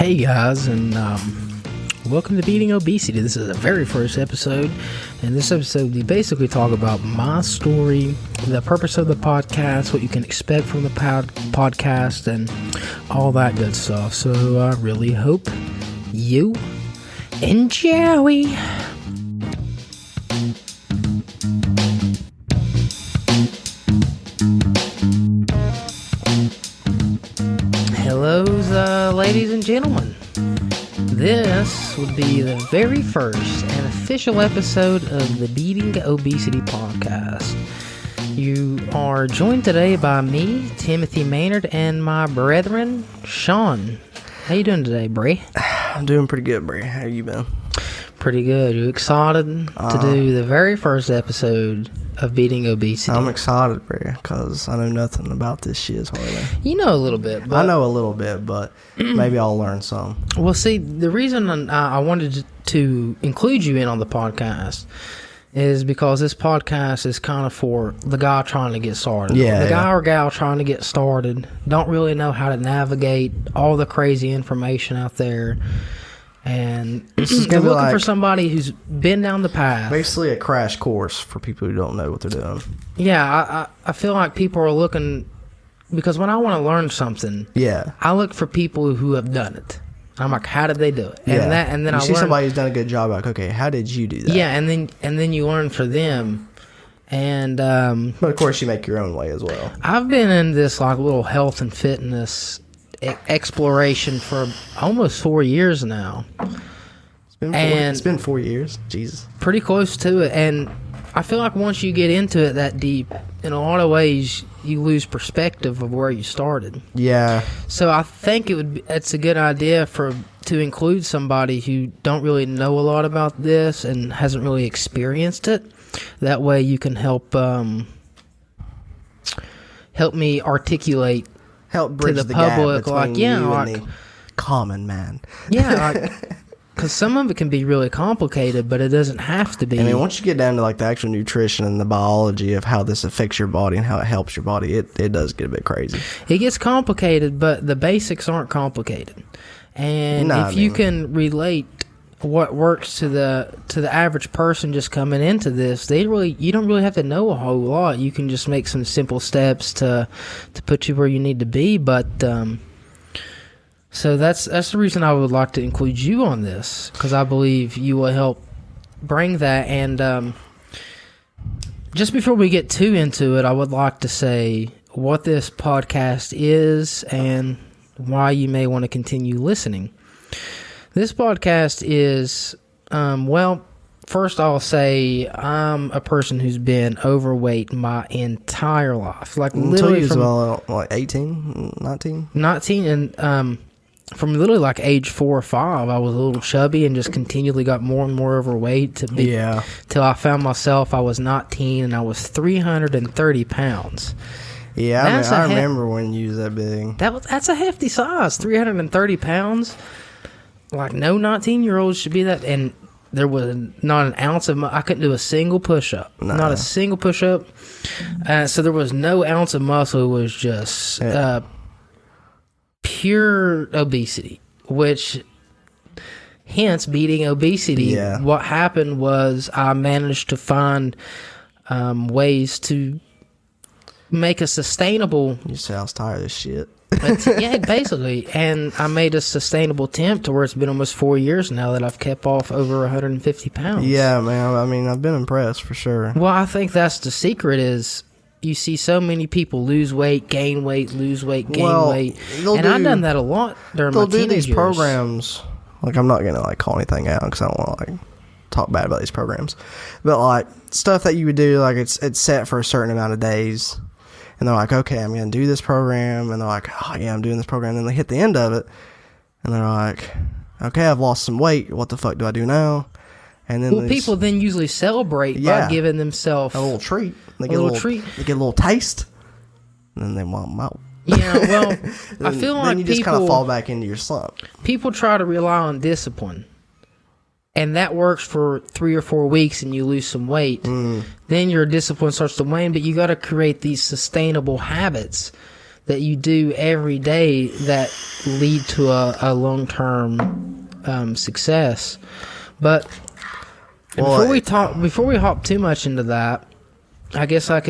Hey guys, and welcome to Beating Obesity. This is the very first episode. In this episode, we basically talk about my story, the purpose of the podcast, what you can expect from the podcast, and all that good stuff. So I really hope you enjoy. Hello, ladies and gentlemen. This would be the very first and official episode of the Beating Obesity podcast. You are joined today by me, Timothy Maynard, and my brethren, Sean. How you doing today, Bray? I'm doing pretty good, Bray. How you been? Pretty good. You excited to do the very first episode of Beating Obesity? I'm excited, Bray, because I know nothing about this shit, hardly. You know a little bit. But I know a little bit, but maybe I'll learn some. Well, see, the reason I wanted to include you in on the podcast is because this podcast is kind of for the guy trying to get started. Yeah. The guy or gal trying to get started, don't really know how to navigate all the crazy information out there. And they're looking for somebody who's been down the path. Basically a crash course for people who don't know what they're doing. Yeah, I feel like people are looking, because when I want to learn something, I look for people who have done it. I'm like, how did they do it? And then you see somebody who's done a good job, like, okay, how did you do that? Yeah, and then you learn for them. And but of course you make your own way as well. I've been in this like little health and fitness exploration for almost 4 years now. It's been 4 years. Jesus. Pretty close to it. And I feel like once you get into it that deep, in a lot of ways you lose perspective of where you started. Yeah. So I think it's a good idea to include somebody who don't really know a lot about this and hasn't really experienced it. That way you can help me articulate help bridge to the public, gap between you and the common man. Yeah, because some of it can be really complicated, but it doesn't have to be. I mean, once you get down to like the actual nutrition and the biology of how this affects your body and how it helps your body, it does get a bit crazy. It gets complicated, but the basics aren't complicated. And if you can relate what works to the average person just coming into this, you don't really have to know a whole lot. You can just make some simple steps to put you where you need to be. But so that's the reason I would like to include you on this, because I believe you will help bring that. And just before we get too into it, I would like to say what this podcast is and why you may want to continue listening. This podcast is, first I'll say I'm a person who's been overweight my entire life. Like literally from 18, 19? 19, and from literally like age 4 or 5, I was a little chubby and just continually got more and more overweight till I found myself, I was 19 and I was 330 pounds. Yeah, I remember when you was that big. That's a hefty size, 330 pounds. Like, no 19-year-old should be that. And there was not an ounce of I couldn't do a single push-up. No. Not a single push-up. So there was no ounce of muscle. It was just pure obesity, which hence beating obesity. Yeah. What happened was I managed to find ways to make a sustainable... You say I was tired of this shit. Yeah, basically. And I made a sustainable attempt to where it's been almost 4 years now that I've kept off over 150 pounds. Yeah, man. I mean, I've been impressed for sure. Well, I think that's the secret is you see so many people lose weight, gain weight, lose weight, gain weight. And I've done that a lot during my teenage years. They'll do these programs. Like, I'm not going to, like, call anything out because I don't want to, like, talk bad about these programs. But, like, stuff that you would do, like, it's set for a certain amount of days. And they're like, okay, I'm going to do this program. And they're like, oh, yeah, I'm doing this program. And then they hit the end of it. And they're like, okay, I've lost some weight. What the fuck do I do now? And then people then usually celebrate by giving themselves a little treat. They get a little treat. They get a little taste. And then they want them out. Yeah, well, I feel like then you just kind of fall back into your slump. People try to rely on discipline. And that works for 3 or 4 weeks and you lose some weight. Then your discipline starts to wane, but you got to create these sustainable habits that you do every day that lead to a long-term success. But before we hop too much into that, I guess I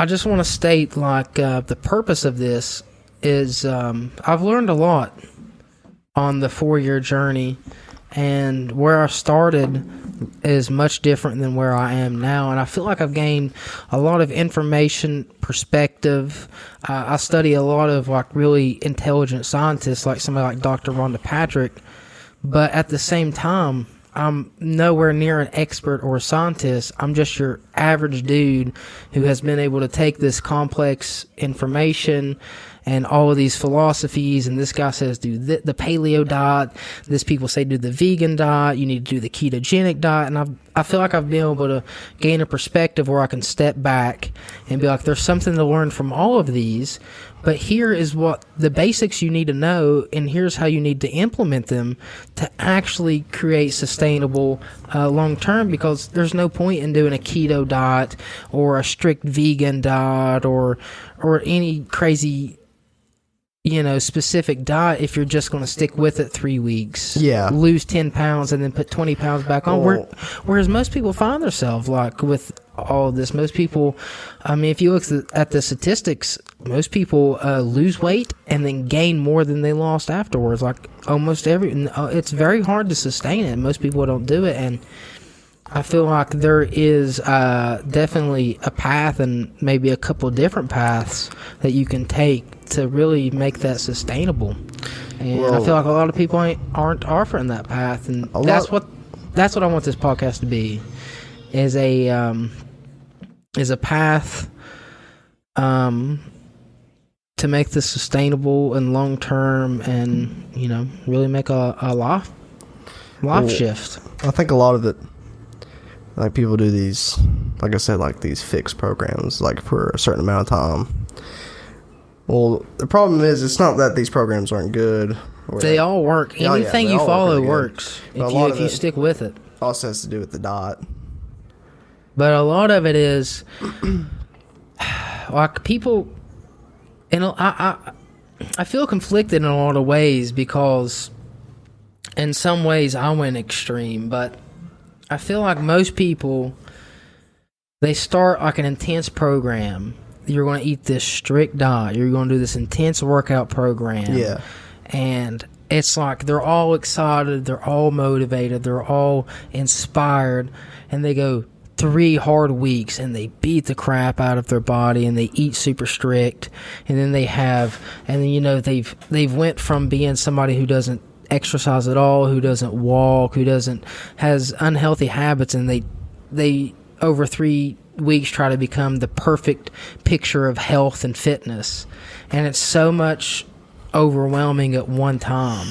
just want to state, like, the purpose of this is I've learned a lot on the 4-year journey, and where I started is much different than where I am now, and I feel like I've gained a lot of information, perspective. I study a lot of, like, really intelligent scientists, like somebody like Dr. Rhonda Patrick, but at the same time, I'm nowhere near an expert or a scientist. I'm just your average dude who has been able to take this complex information and all of these philosophies, and this guy says do the paleo diet, this people say do the vegan diet, you need to do the ketogenic diet, and I feel like I've been able to gain a perspective where I can step back and be like, there's something to learn from all of these, but here is what the basics you need to know, and here's how you need to implement them to actually create sustainable long term, because there's no point in doing a keto diet or a strict vegan diet or any crazy, specific diet if you're just going to stick with it 3 weeks. Yeah. Lose 10 pounds and then put 20 pounds back on. Whereas most people find themselves, like, with all of this. Most people, I mean, if you look at the statistics, most people lose weight and then gain more than they lost afterwards. Like, almost it's very hard to sustain it. Most people don't do it, and I feel like there is definitely a path, and maybe a couple different paths that you can take to really make that sustainable. And I feel like a lot of people aren't offering that path, and that's what I want this podcast to be, is a path to make this sustainable and long term, and really make a life shift. I think a lot of it, like, people do these, like I said, like these fixed programs, like, for a certain amount of time. Well, the problem is, it's not that these programs aren't good. They all work. Anything you follow works if you stick with it. Also has to do with the diet. But a lot of it is, like, people, and I feel conflicted in a lot of ways, because in some ways I went extreme, but I feel like most people, they start like an intense program. You're going to eat this strict diet. You're going to do this intense workout program. Yeah. And it's like they're all excited. They're all motivated. They're all inspired. And they go 3 hard weeks and they beat the crap out of their body and they eat super strict. And then they've went from being somebody who doesn't exercise at all, who doesn't walk, has unhealthy habits, and they over 3 weeks try to become the perfect picture of health and fitness, and it's so much overwhelming at one time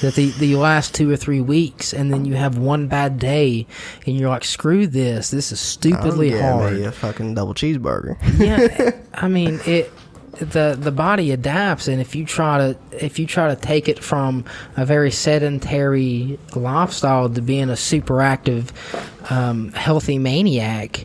that the last 2 or 3 weeks, and then you have one bad day and you're like, screw this is stupidly hard. Me a fucking double cheeseburger. Yeah. I mean, the body adapts, and if you try to take it from a very sedentary lifestyle to being a super active, healthy maniac,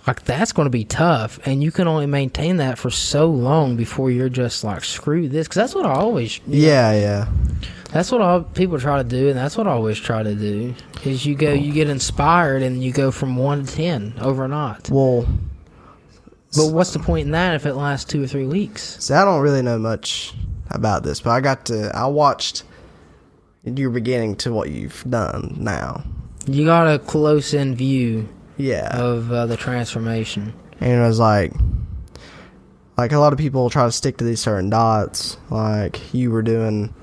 like, that's going to be tough, and you can only maintain that for so long before you're just like, screw this, because that's what I always that's what all people try to do, and that's what I always try to do, is you get inspired and you go from 1 to 10 overnight. Well, but what's the point in that if it lasts 2 or 3 weeks? See, I don't really know much about this, but I watched your beginning to what you've done now. You got a close-in view Yeah. of the transformation. And it was like a lot of people try to stick to these certain diets. Like, you were doing,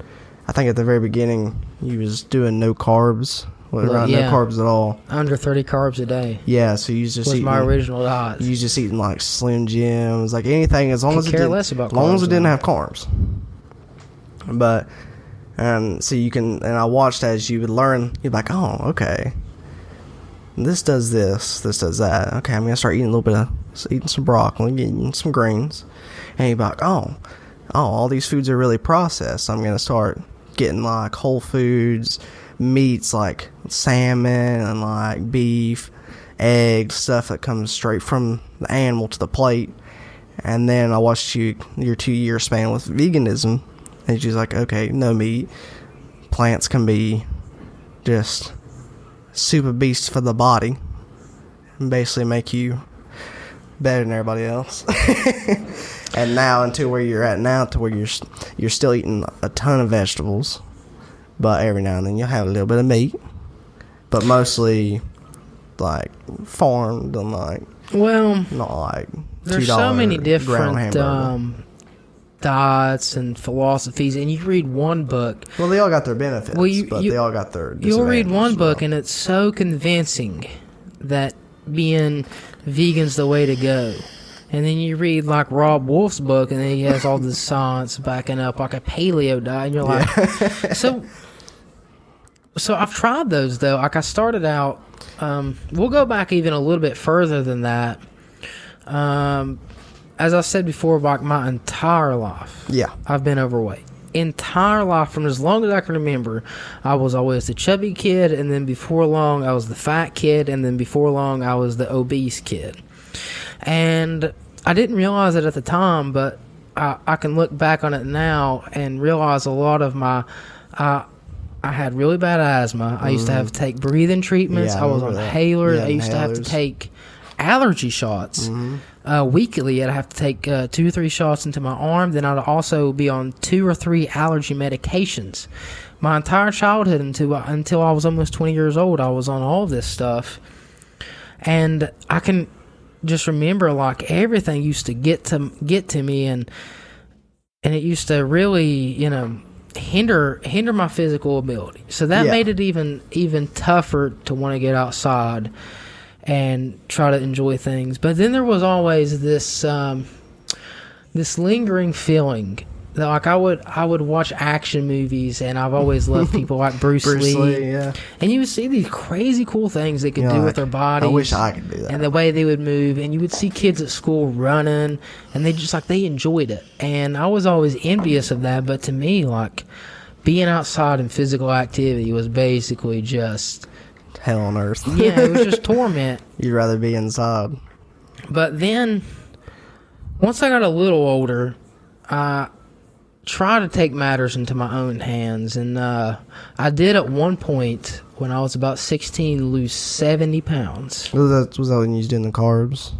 I think at the very beginning, you was doing no carbs. No carbs at all. Under 30 carbs a day. Yeah, so you was just eating my original diet. You was just eating like Slim Jims, like anything as long as it didn't have carbs. But so you can, and I watched as you would learn. You'd be like, oh, okay, this does does that. Okay, I'm gonna start eating eating some broccoli, eating some greens, and you'd be like, oh, all these foods are really processed. I'm gonna start getting like whole foods, meats like salmon and like beef, eggs, stuff that comes straight from the animal to the plate. And then I watched your 2-year span with veganism, and she's like, okay, no meat. Plants can be just super beasts for the body and basically make you better than everybody else. And now, until where you're at now, to where you're still eating a ton of vegetables, but every now and then you'll have a little bit of meat, but mostly like farmed and like, well, not like there's so many different diets and philosophies, and you read one book. Well, they all got their benefits, but they all got their disadvantages. You'll read one book, and it's so convincing that being vegan's the way to go. And then you read like Rob Wolf's book, and then he has all this science backing up like a paleo diet, and you're like, So I've tried those though. Like I started out. We'll go back even a little bit further than that. As I said before, like my entire life, I've been overweight. Entire life, from as long as I can remember, I was always the chubby kid, and then before long, I was the fat kid, and then before long, I was the obese kid. And I didn't realize it at the time, but I can look back on it now and realize a lot of my. I had really bad asthma. I used to have to take breathing treatments. I was on inhalers. I used to have to take allergy shots weekly. I'd have to take 2 or 3 shots into my arm. Then I'd also be on 2 or 3 allergy medications. My entire childhood until I was almost 20 years old, I was on all this stuff. And I can just remember like everything used to get to me, and it used to really, hinder my physical ability. So that made it even tougher to want to get outside and try to enjoy things. But then there was always this lingering feeling that like I would watch action movies, and I've always loved people like Bruce Lee. And you would see these crazy cool things they could do with their bodies. I wish I could do that. And the way they would move, and you would see kids at school running, and they enjoyed it. And I was always envious of that. But to me, like being outside in physical activity was basically just hell on earth. It was just torment. You'd rather be inside. But then, once I got a little older, I tried to take matters into my own hands, and I did at one point when I was about 16 lose 70 pounds. Was that when you was doing the carbs?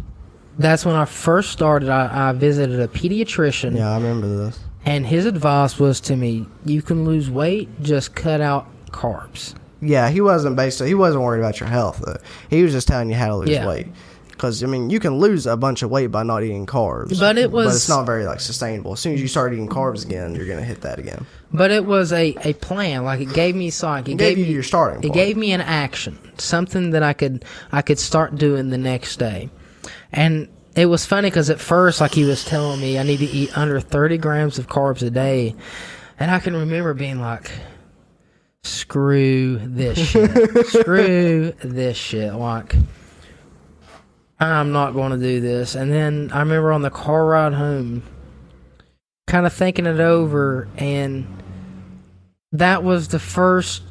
That's when I first started. I visited a pediatrician. Yeah, I remember this. And his advice was to me, you can lose weight, just cut out carbs. Yeah, he wasn't worried about your health, though. He was just telling you how to lose weight. Because, you can lose a bunch of weight by not eating carbs. But it's not very, sustainable. As soon as you start eating carbs again, you're going to hit that again. But it was a plan. Like, it gave me something. It gave you your starting point. It gave me an action. Something that I could start doing the next day. And it was funny because at first, like, he was telling me I need to eat under 30 grams of carbs a day. And I can remember being like, screw this shit. Screw this shit. Like, I'm not going to do this. And then I remember on the car ride home, kind of thinking it over, and that was the first.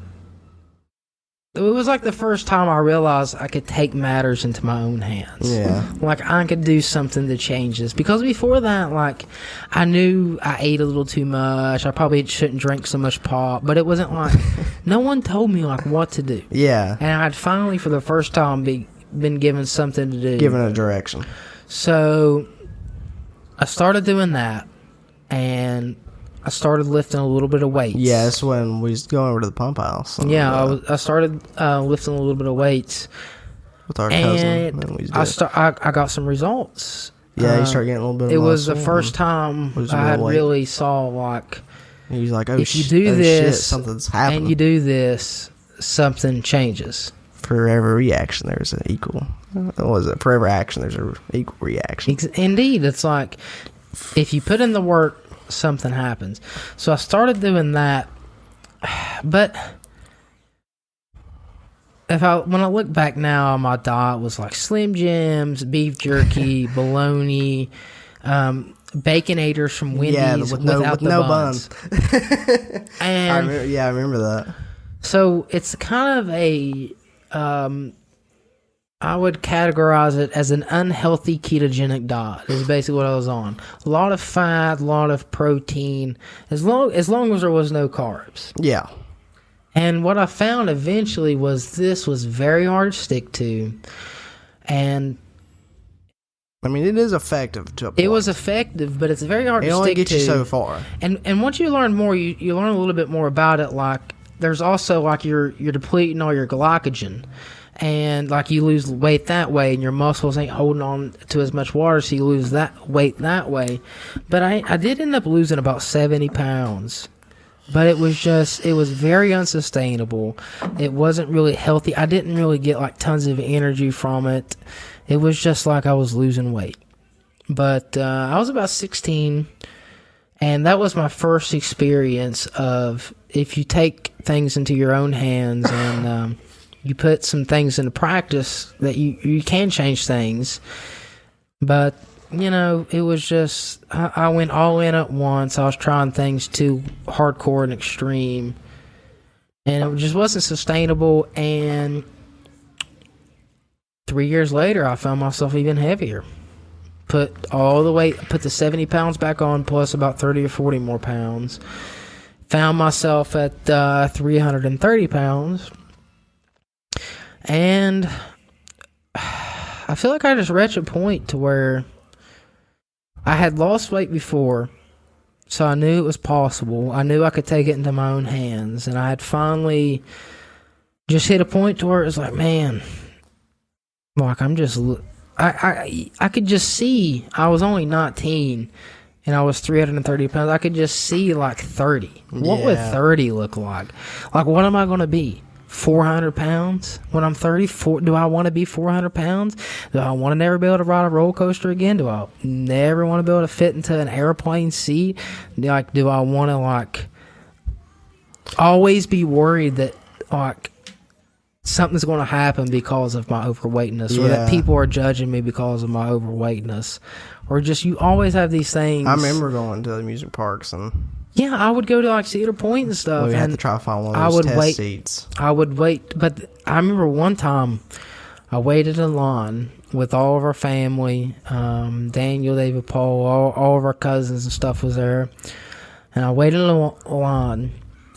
It was like the first time I realized I could take matters into my own hands. Yeah. Like, I could do something to change this. Because before that, like, I knew I ate a little too much. I probably shouldn't drink so much pop. But it wasn't like, no one told me, like, what to do. Yeah. And I'd finally, for the first time, been given something to do. Given a direction. So, I started doing that. And I started lifting a little bit of weights. Yeah, that's when we was going over to the pump house. Yeah, I started lifting a little bit of weights with our cousin. And I got some results. Yeah, you start getting a little bit of muscle. It was the first time I had really saw, like, he's like, if you do this, shit, something's happening. And you do this, something changes. For every reaction, there's an equal. What was it? For every action, there's an equal reaction. Indeed, it's like, if you put in the work, something happens. So I started doing that, but when I look back now, my diet was like Slim Jims, beef jerky, bologna, Baconators from Wendy's with without the no buns. And I remember that. So it's kind of a I would categorize it as an unhealthy ketogenic diet. Is basically what I was on. A lot of fat, a lot of protein, as long as there was no carbs. Yeah. And what I found eventually was this was very hard to stick to, and I mean, it is effective to a point. it was effective, but it's very hard It to only stick gets to. you so far. And once you learn more, you learn a little bit more about it. Like there's also like you're depleting all your glycogen, and like you lose weight that way, and your muscles ain't holding on to as much water, so you lose that weight that way. But I did end up losing about 70 pounds. But it was very unsustainable. It wasn't really healthy. I didn't really get like tons of energy from it. It was just like I was losing weight. But I was about 16, and that was my first experience of if you take things into your own hands and you put some things into practice that you can change things. But you know, it was just, I went all in at once. I was trying things too hardcore and extreme, and it just wasn't sustainable. And 3 years later, I found myself even heavier. Put the 70 pounds back on, plus about 30 or 40 more pounds. Found myself at 330 pounds. And I feel like I just reached a point to where I had lost weight before, so I knew it was possible. I knew I could take it into my own hands, and I had finally just hit a point to where it was like, man, like I could just see. I was only 19, and I was 330 pounds. I could just see like 30. What would 30 look like? Like, what am I going to be? 400 pounds when I'm 30? Do I want to be 400 pounds? Do I want to never be able to ride a roller coaster again? Do I never want to be able to fit into an airplane seat? Like, do I want to like always be worried that like something's going to happen because of my overweightness, or that people are judging me because of my overweightness, or just you always have these things. I remember going to the amusement parks and yeah, I would go to like Cedar Point and stuff. we had and to try to find one of those test seats. I would wait, but I remember one time I waited in line with all of our family. Daniel, David, Paul, all of our cousins and stuff was there, and I waited in a line,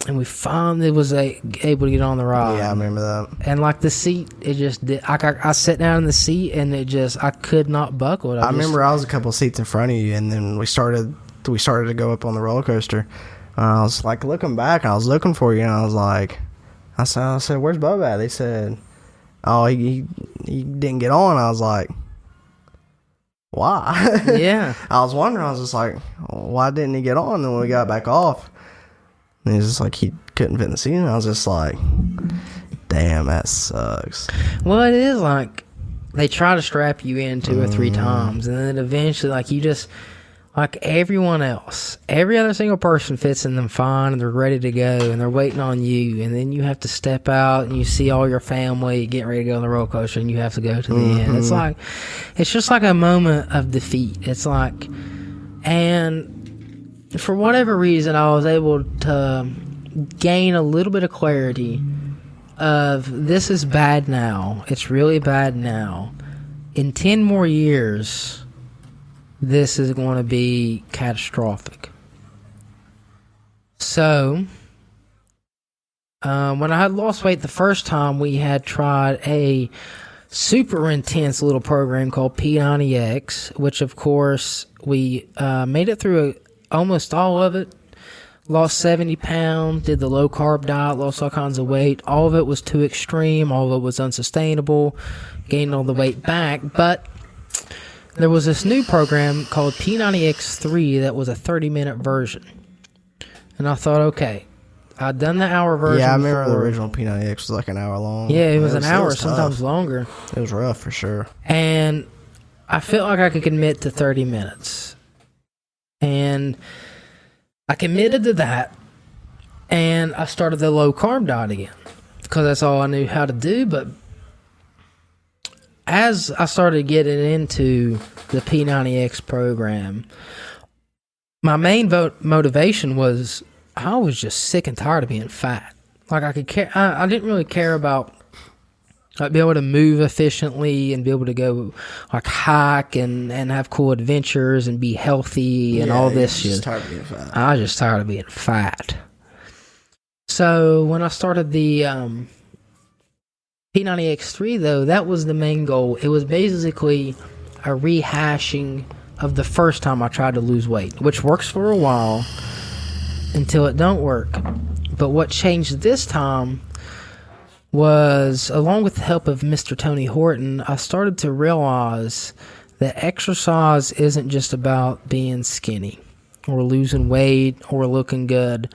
and we finally was able to get on the ride. Yeah, I remember that. And like the seat, it just did. I sat down in the seat, and I could not buckle it. I remember I was a couple seats in front of you, and then we started to go up on the roller coaster. I was like looking back, I was looking for you, and I was like, I said, where's Bubba at? They said, oh, he didn't get on. I was like, why? Yeah. I was wondering. I was just like, why didn't he get on? And then when we got back off, and he's just like, he couldn't fit in the seat. And I was just like, damn, that sucks. Well, it is like they try to strap you in 2 or 3 times, and then eventually, like you just. Like everyone else, every other single person fits in them fine, and they're ready to go, and they're waiting on you, and then you have to step out, and you see all your family getting ready to go on the roller coaster, and you have to go to the end. It's just like a moment of defeat. It's like, and for whatever reason, I was able to gain a little bit of clarity of this is bad now. It's really bad now. In 10 more years, this is going to be catastrophic. So, when I had lost weight the first time, we had tried a super intense little program called P90X, which of course we made it through almost all of it. Lost 70 pounds, did the low carb diet, lost all kinds of weight. All of it was too extreme, all of it was unsustainable, gained all the weight back, but there was this new program called P90X3 that was a 30-minute version. And I thought, okay, I'd done the hour version. Yeah, I remember before. The original P90X was like an hour long. Yeah, it was an hour, tough. sometimes longer. It was rough for sure. And I felt like I could commit to 30 minutes. And I committed to that. And I started the low carb diet again, because that's all I knew how to do. But as I started getting into the P90X program, my main motivation was I was just sick and tired of being fat. Like I didn't really care about Like be able to move efficiently and be able to go like hike and have cool adventures and be healthy and all this shit. Tired of being fat. I was just tired of being fat. So when I started the P90X3 though, that was the main goal. It was basically a rehashing of the first time I tried to lose weight, which works for a while until it don't work. But what changed this time was, along with the help of Mr. Tony Horton, I started to realize that exercise isn't just about being skinny or losing weight or looking good.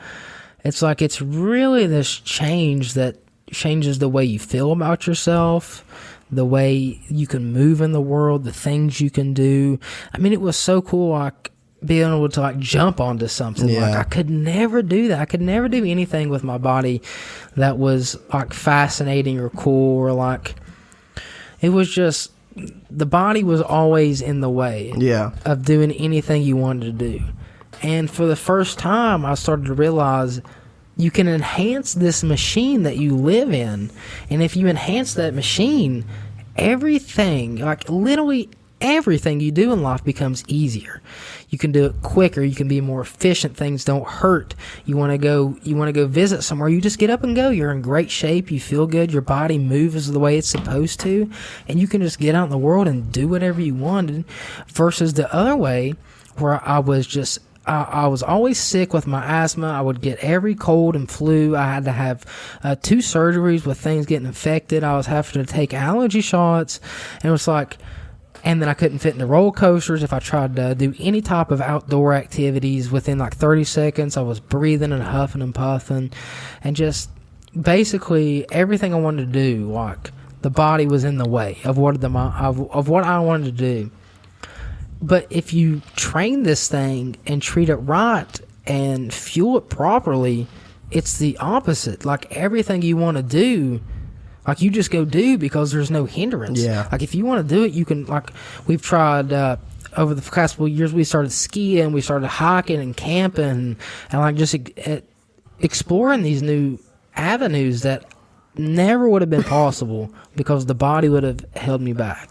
It's like it's really this change that changes the way you feel about yourself, the way you can move in the world, the things you can do. I mean, it was so cool, like being able to like jump onto something. Yeah. Like I could never do that. I could never do anything with my body that was like fascinating or cool, or like it was just, the body was always in the way of doing anything you wanted to do. And for the first time, I started to realize you can enhance this machine that you live in. And if you enhance that machine, everything, like literally everything you do in life becomes easier. You can do it quicker. You can be more efficient. Things don't hurt. You want to go visit somewhere. You just get up and go. You're in great shape. You feel good. Your body moves the way it's supposed to. And you can just get out in the world and do whatever you wanted, versus the other way where I was always sick with my asthma. I would get every cold and flu. I had to have 2 surgeries with things getting infected. I was having to take allergy shots. And it was like, and then I couldn't fit into roller coasters. If I tried to do any type of outdoor activities, within like 30 seconds, I was breathing and huffing and puffing. And just basically everything I wanted to do, like the body was in the way of what I wanted to do. But if you train this thing and treat it right and fuel it properly, it's the opposite. Like everything you want to do, like you just go do because there's no hindrance. Yeah. Like if you want to do it, you can, like we've tried over the past couple of years, we started skiing, we started hiking and camping and like just exploring these new avenues that never would have been possible because the body would have held me back.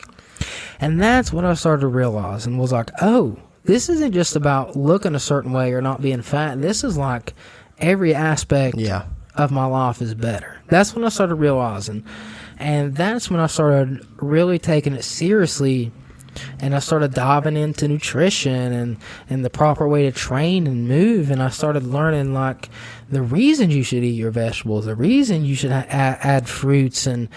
And that's what I started to realize, and was like, oh, this isn't just about looking a certain way or not being fat. This is like every aspect of my life is better. That's when I started realizing. And that's when I started really taking it seriously, and I started diving into nutrition and the proper way to train and move. And I started learning like the reasons you should eat your vegetables, the reason you should add fruits and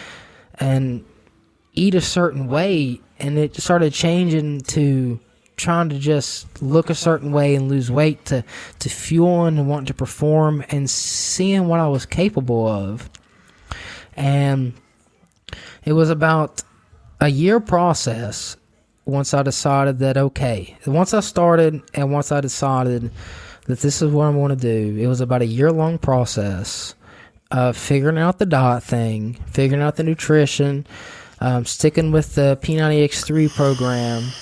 eat a certain way. And it started changing to trying to just look a certain way and lose weight to fueling and wanting to perform and seeing what I was capable of. And it was about a year process once I decided that, okay, once I started and once I decided that this is what I want to do, it was about a year-long process of figuring out the diet thing, figuring out the nutrition, sticking with the P90X3 program,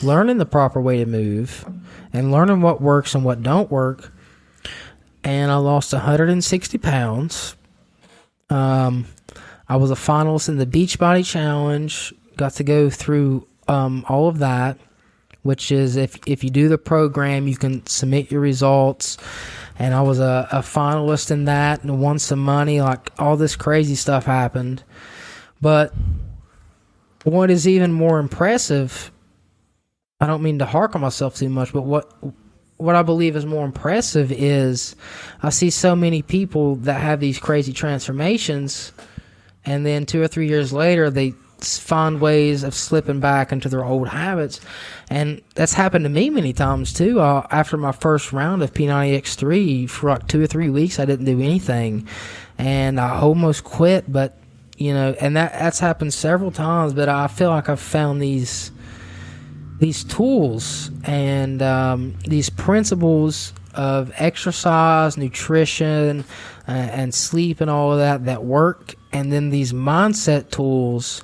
learning the proper way to move, and learning what works and what don't work. And I lost 160 pounds. I was a finalist in the Beachbody Challenge. Got to go through all of that, which is if you do the program, you can submit your results. And I was a finalist in that and won some money. Like all this crazy stuff happened. But what is even more impressive, I don't mean to hark on myself too much, but what I believe is more impressive is I see so many people that have these crazy transformations, and then 2 or 3 years later, they find ways of slipping back into their old habits. And that's happened to me many times too. After my first round of P90X3, for like 2 or 3 weeks, I didn't do anything, and I almost quit. But you know, and that's happened several times. But I feel like I've found these tools and these principles of exercise, nutrition, and sleep and all of that work. And then these mindset tools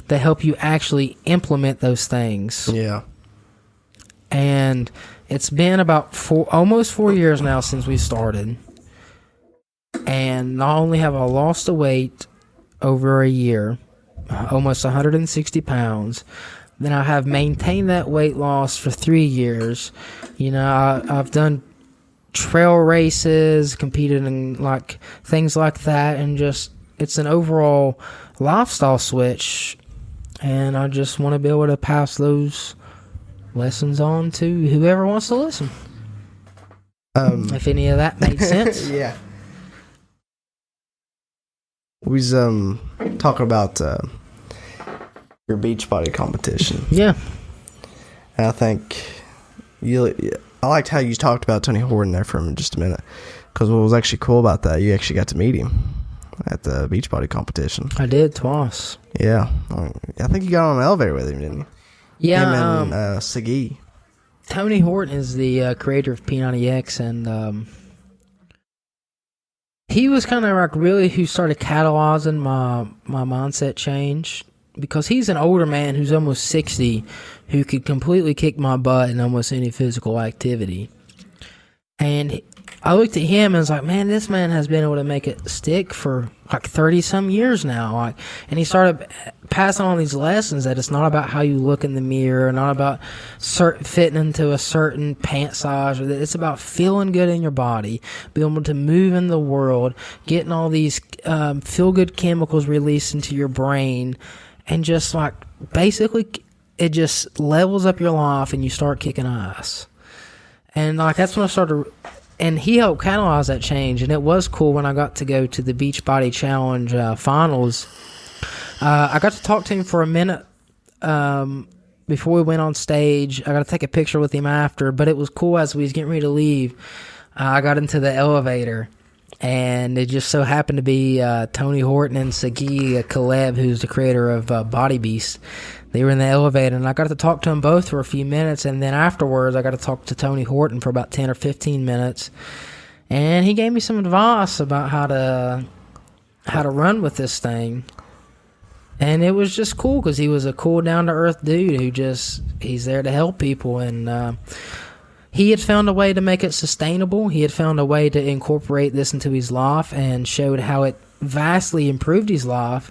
that help you actually implement those things. Yeah. And it's been about almost 4 years now since we started. And not only have I lost the weight, over a year, almost 160 pounds. Then I have maintained that weight loss for 3 years. You know, I've done trail races, competed in like things like that, and just it's an overall lifestyle switch. And I just want to be able to pass those lessons on to whoever wants to listen. If any of that made sense. Yeah. We was talking about your Beachbody competition. Yeah. And I think I liked how you talked about Tony Horton there for just a minute, because what was actually cool about that, you actually got to meet him at the Beachbody competition. I did twice. Yeah, I think you got on an elevator with him, didn't you? Yeah. Him and Sagi. Tony Horton is the creator of P90X, and he was kind of like really who started catalyzing my mindset change, because he's an older man who's almost 60 who could completely kick my butt in almost any physical activity. And I looked at him and was like, man, this man has been able to make it stick for like 30 some years now. And he started passing on these lessons that it's not about how you look in the mirror, not about fitting into a certain pant size, or that it's about feeling good in your body, being able to move in the world, getting all these feel good chemicals released into your brain, and just like basically it just levels up your life and you start kicking ass. And like that's when I started. And he helped catalyze that change, and it was cool when I got to go to the Beachbody Challenge finals. I got to talk to him for a minute before we went on stage. I got to take a picture with him after, but it was cool as we was getting ready to leave. I got into the elevator, and it just so happened to be Tony Horton and Sagi Caleb, who's the creator of Body Beast. They were in the elevator, and I got to talk to them both for a few minutes, and then afterwards I got to talk to Tony Horton for about 10 or 15 minutes, and he gave me some advice about how to run with this thing. And it was just cool because he was a cool, down-to-earth dude he's there to help people, and he had found a way to make it sustainable. He had found a way to incorporate this into his life and showed how it vastly improved his life.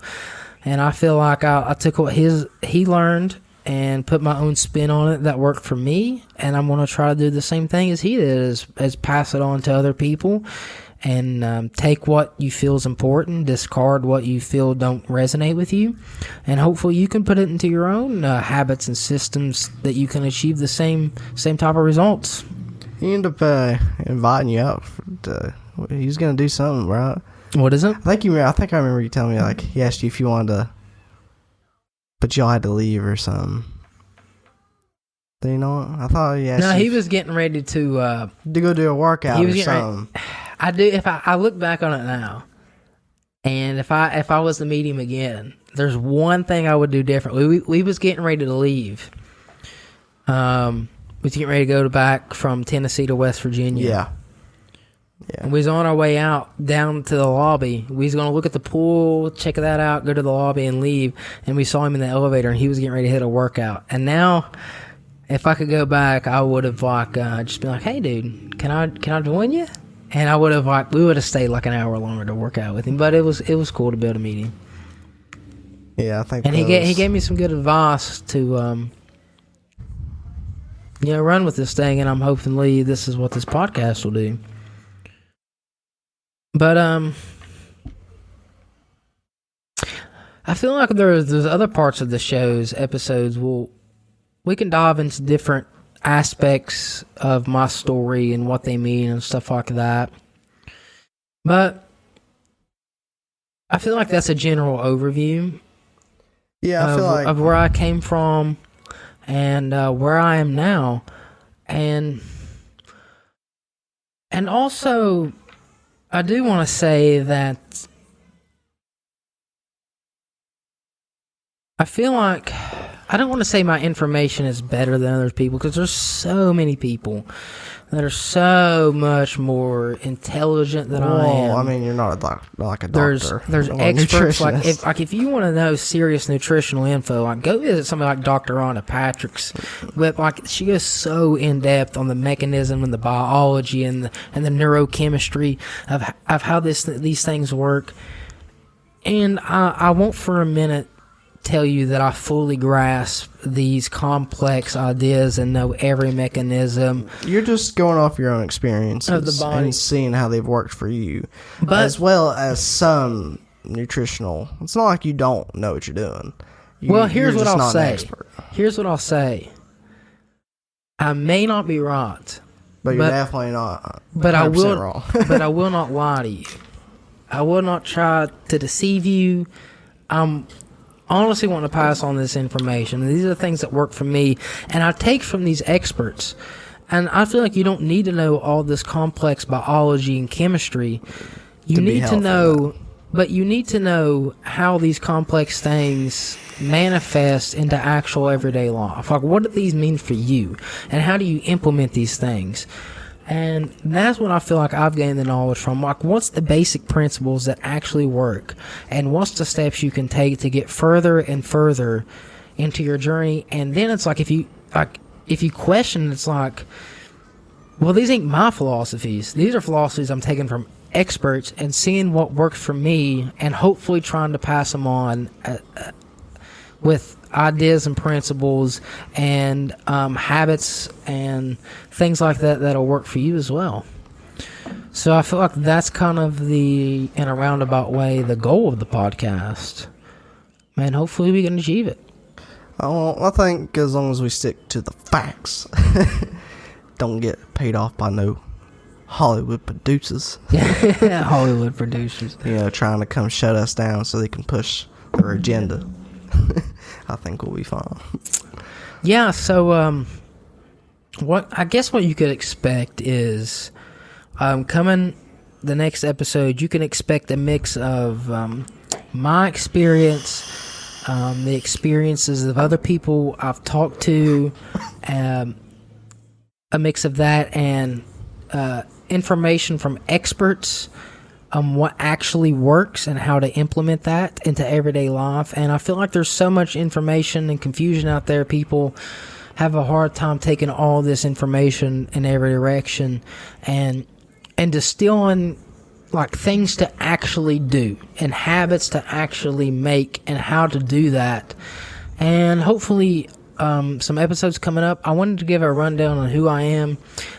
And I feel like I took what he learned and put my own spin on it that worked for me. And I'm going to try to do the same thing as he did, as pass it on to other people. And take what you feel is important, discard what you feel don't resonate with you. And hopefully you can put it into your own habits and systems that you can achieve the same type of results. He ended up inviting you out. He was going to do something, right? What is it? I think I remember you telling me, like, he asked you if you wanted to, but y'all had to leave or something. Do you know what? I thought he asked. No, he was getting ready to go do a workout or something. I do. If I look back on it now, and if I was to meet him again, there's one thing I would do differently. We was getting ready to leave. We was getting ready to go back from Tennessee to West Virginia. Yeah. And we was on our way out down to the lobby. We was going to look at the pool, check that out, go to the lobby and leave. And we saw him in the elevator, and he was getting ready to hit a workout. And now, if I could go back, I would have just been like, "Hey, dude, can I join you?" And I would have we would have stayed like an hour longer to work out with him. But it was cool to be able to meet him. Yeah, I think. And he gave me some good advice to run with this thing. And I'm hopefully this is what this podcast will do. But I feel like there's other parts of the show's episodes we can dive into different aspects of my story and what they mean and stuff like that. But I feel like that's a general overview. Yeah, I feel like of where I came from and where I am now, and also. I do want to say that I feel like I don't want to say my information is better than other people, because there's so many people that are so much more intelligent than I am. I mean, you're not like a doctor. There's experts if you want to know serious nutritional info, go visit somebody like Dr. Rhonda Patrick's. But she goes so in depth on the mechanism and the biology and the neurochemistry of how these things work. And I won't for a minute tell you that I fully grasp these complex ideas and know every mechanism. You're just going off your own experiences of the body and seeing how they've worked for you, but, as well as some nutritional. It's not like you don't know what you're doing. Here's what I'll say. Here's what I'll say. I may not be right, but you're definitely not. But I will. Wrong. But I will not lie to you. I will not try to deceive you. I'm honestly want to pass on this information. These are the things that work for me, and I take from these experts. And I feel like you don't need to know all this complex biology and chemistry. You need to know, but you need to know how these complex things manifest into actual everyday life. Like, what do these mean for you, and how do you implement these things? And that's what I feel like I've gained the knowledge from. Like, what's the basic principles that actually work? And what's the steps you can take to get further and further into your journey? And then it's like, if you question, it's like, well, these ain't my philosophies. These are philosophies I'm taking from experts and seeing what works for me and hopefully trying to pass them on with ideas and principles and habits and things like that that'll work for you as well. So I feel like that's kind of in a roundabout way, the goal of the podcast. Man, hopefully we can achieve it. I think as long as we stick to the facts, don't get paid off by no Hollywood producers. Hollywood producers. Trying to come shut us down so they can push their agenda. I think we'll be fine. Yeah, so what you could expect is coming the next episode, you can expect a mix of my experience, the experiences of other people I've talked to, a mix of that, and information from experts on what actually works and how to implement that into everyday life. And I feel like there's so much information and confusion out there. People have a hard time taking all this information in every direction and distilling like things to actually do and habits to actually make and how to do that. And hopefully some episodes coming up. I wanted to give a rundown on who I am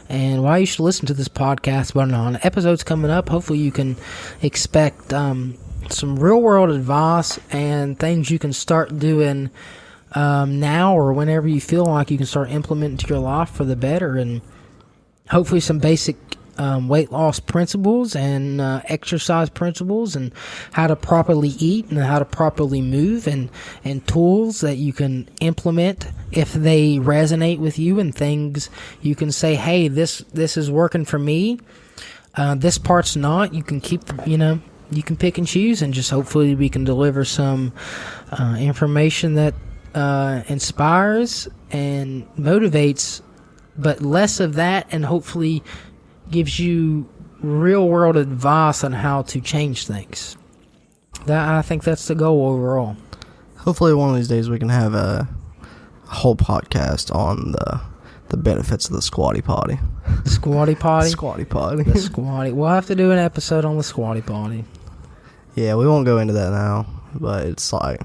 and why you should listen to this podcast. But on episodes coming up, hopefully you can expect some real world advice and things you can start doing now or whenever you feel like you can start implementing to your life for the better, and hopefully some basic weight loss principles and exercise principles and how to properly eat and how to properly move and tools that you can implement if they resonate with you, and things you can say, hey, this is working for me, this part's not. You can keep, you can pick and choose, and just hopefully we can deliver some information that inspires and motivates, but less of that, and hopefully gives you real world advice on how to change things. I think that's the goal overall. Hopefully one of these days we can have a whole podcast on the benefits of the Squatty Potty. Squatty Potty? Squatty Potty. The Squatty. We'll have to do an episode on the Squatty Potty. Yeah, we won't go into that now, but it's like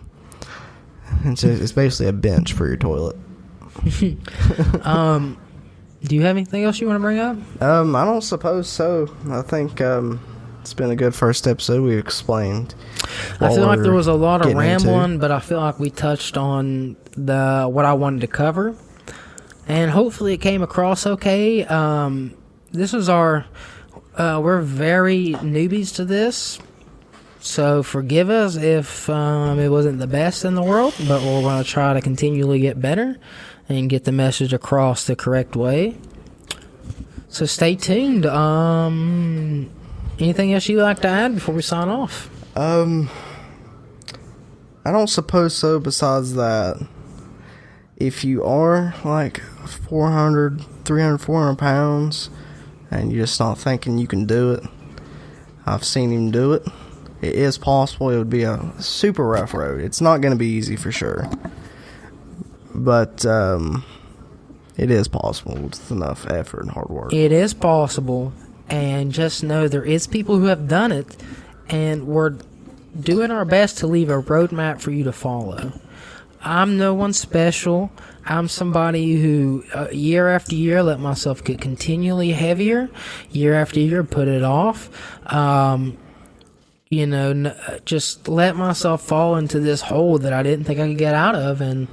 it's basically a bench for your toilet. Do you have anything else you want to bring up? I don't suppose so. I think it's been a good first episode. We explained. I feel like there was a lot of rambling, but I feel like we touched on what I wanted to cover, and hopefully it came across okay. This is we're very newbies to this, so forgive us if it wasn't the best in the world, but we're going to try to continually get better and get the message across the correct way. So stay tuned. Anything else you'd like to add before we sign off? I don't suppose so, besides that if you are like 400 pounds and you're just not thinking you can do it, I've seen him do it. It is possible. It would be a super rough road. It's not going to be easy for sure. But it is possible with enough effort and hard work. It is possible, and just know there is people who have done it, and doing our best to leave a roadmap for you to follow. I'm no one special. I'm somebody who, year after year, let myself get continually heavier. Year after year, put it off. Just let myself fall into this hole that I didn't think I could get out of, and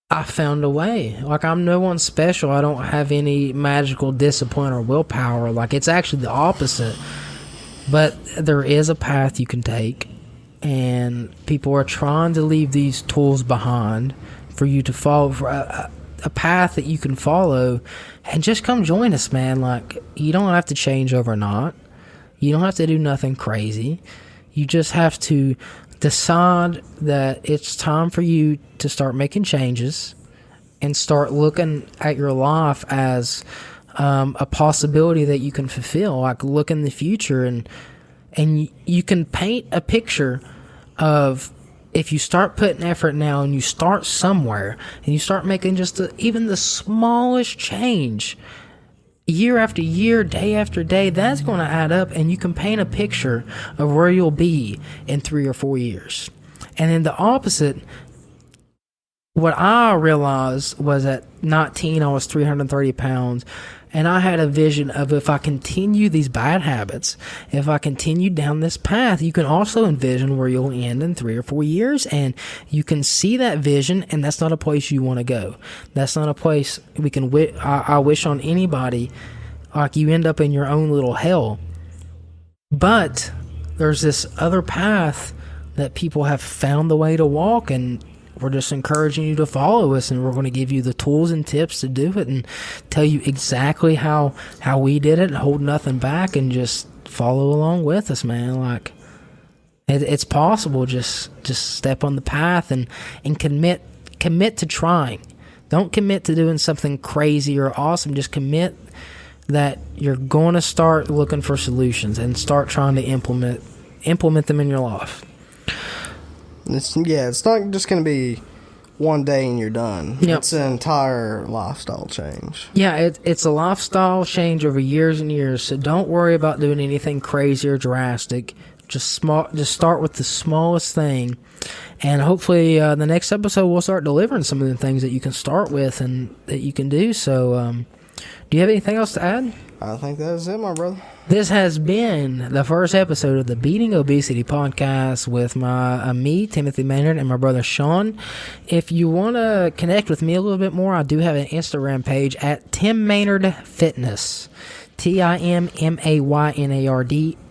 I found a way. Like, I'm no one special. I don't have any magical discipline or willpower. Like, it's actually the opposite. But there is a path you can take, and people are trying to leave these tools behind for you to follow, for a path that you can follow, and just come join us, man. Like, you don't have to change overnight. You don't have to do nothing crazy. You just have to decide that it's time for you to start making changes and start looking at your life as a possibility that you can fulfill. Like, look in the future, and you can paint a picture of, if you start putting effort now and you start somewhere and you start making just even the smallest change year after year, day after day, that's going to add up, and you can paint a picture of where you'll be in 3 or 4 years. And then the opposite, what I realized was at 19, I was 330 pounds, and I had a vision of, if I continue these bad habits, if I continue down this path, you can also envision where you'll end in 3 or 4 years, and you can see that vision, and that's not a place you want to go. That's not a place we can I wish on anybody. Like, you end up in your own little hell. But there's this other path that people have found the way to walk, and we're just encouraging you to follow us, and we're going to give you the tools and tips to do it, and tell you exactly how we did it, and hold nothing back, and just follow along with us, man. Like, it's possible. Just step on the path and commit to trying. Don't commit to doing something crazy or awesome. Just commit that you're going to start looking for solutions and start trying to implement them in your life. It's not just going to be one day and you're done. Yep. It's an entire lifestyle change. Yeah, it's a lifestyle change over years and years. So don't worry about doing anything crazy or drastic. Just start with the smallest thing, and hopefully the next episode we'll start delivering some of the things that you can start with and that you can do. So, do you have anything else to add? I think that is it, my brother. This has been the first episode of the Beating Obesity podcast with me, Timothy Maynard, and my brother Sean. If you want to connect with me a little bit more, I do have an Instagram page at Tim Maynard Fitness, TIMMAYNARD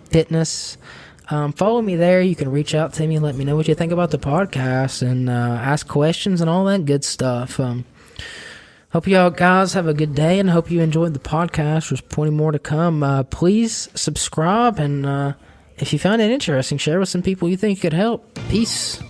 Fitness. Follow me there. You can reach out to me and let me know what you think about the podcast, and ask questions and all that good stuff. Hope you all guys have a good day, and hope you enjoyed the podcast. There's plenty more to come. Please subscribe, and if you found it interesting, share with some people you think could help. Peace.